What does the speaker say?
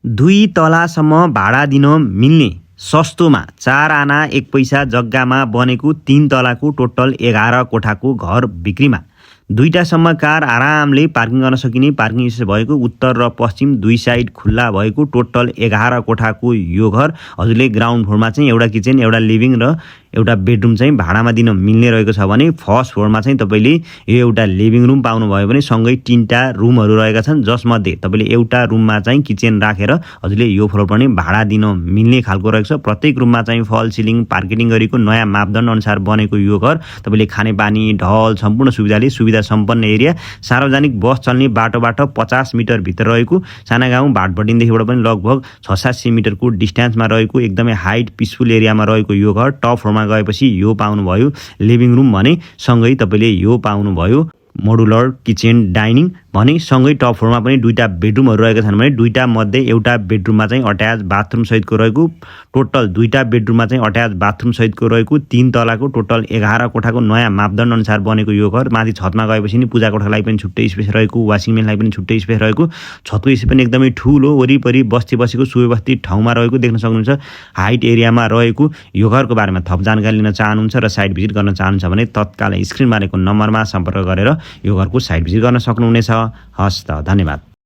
2 तलासम्म भाडा दिन मिल्ने सस्तोमा 4 आना 1 पैसा जग्गामा बनेको 3 तलाको टोटल 11 कोठाको घर बिक्रीमा। 2टासम्म कार आरामले पार्किङ गर्न सकिने पार्किङ स्पेस भएको, उत्तर र पश्चिम दुई साइड खुल्ला भएको टोटल 11 कोठाको यो घर हजुरले ग्राउन्ड फ्लोरमा चाहिँ एउटा किचन, एउटा लिभिङ र एउटा बेडरुम चाहिँ भाडामा दिन मिल्ने रहेको छ भने फर्स्ट फ्लोरमा चाहिँ तपाईँले यो एउटा लिभिङ रुम पाउनुभयो भने सँगै 3टा रुमहरू रहेका छन्, जसमध्ये तपाईँले एउटा रुममा चाहिँ किचन राखेर हजुरले यो फ्लोर पनि भाडा दिन मिल्ने खालको रहेको छ। प्रत्येक रुममा चाहिँ फल सिलिङ पार्केटिङ गरेको नयाँ मापदण्ड अनुसार बनेको यो घर तपाईँले खानेपानी ढल सम्पूर्ण सुविधाले सुविधा सम्पन्न एरिया, सार्वजनिक बस चल्ने बाटोबाट 50 मिटर भित्र रहेको, साना गाउँ भाटभटिङदेखिबाट पनि लगभग 600-700 मिटरको डिस्टेन्समा रहेको एकदमै हाइट पिसफुल एरियामा रहेको यो घर टप फ्लोरमा गएपछि यो पाउनुभयो लिभिङ रुम भने सँगै तपाईँले यो पाउनुभयो मोडुलर किचन डाइनिङ भने सँगै टप फ्लोरमा पनि 2टा बेडरुमहरू रहेका छन् भने 2टा मध्ये एउटा बेडरुममा चाहिँ अट्याच बाथरुम सहितको रहेको, टोटल 2टा बेडरुममा चाहिँ अट्याच बाथरुम सहितको रहेको 3 तलाको टोटल 11 कोठाको नयाँ मापदण्ड अनुसार बनेको यो घर। माथि छतमा गएपछि नि पूजा कोठालाई पनि छुट्टै स्पेस रहेको, वासिङ मेसिनलाई पनि छुट्टै स्पेस रहेको, छतको स्पेस पनि एकदमै ठुलो, वरिपरि बस्ती बसेको सुव्यवस्थित ठाउँमा रहेको देख्न सक्नुहुन्छ। हाइट एरियामा रहेको यो घरको बारेमा थप जानकारी लिन चाहनुहुन्छ र साइट भिजिट गर्न चाहनुहुन्छ भने तत्काल स्क्रिनमा रहेको नम्बरमा सम्पर्क गरेर यो घरको साइट भिजिट गर्न सक्नुहुनेछ। हस् त, धन्यवाद।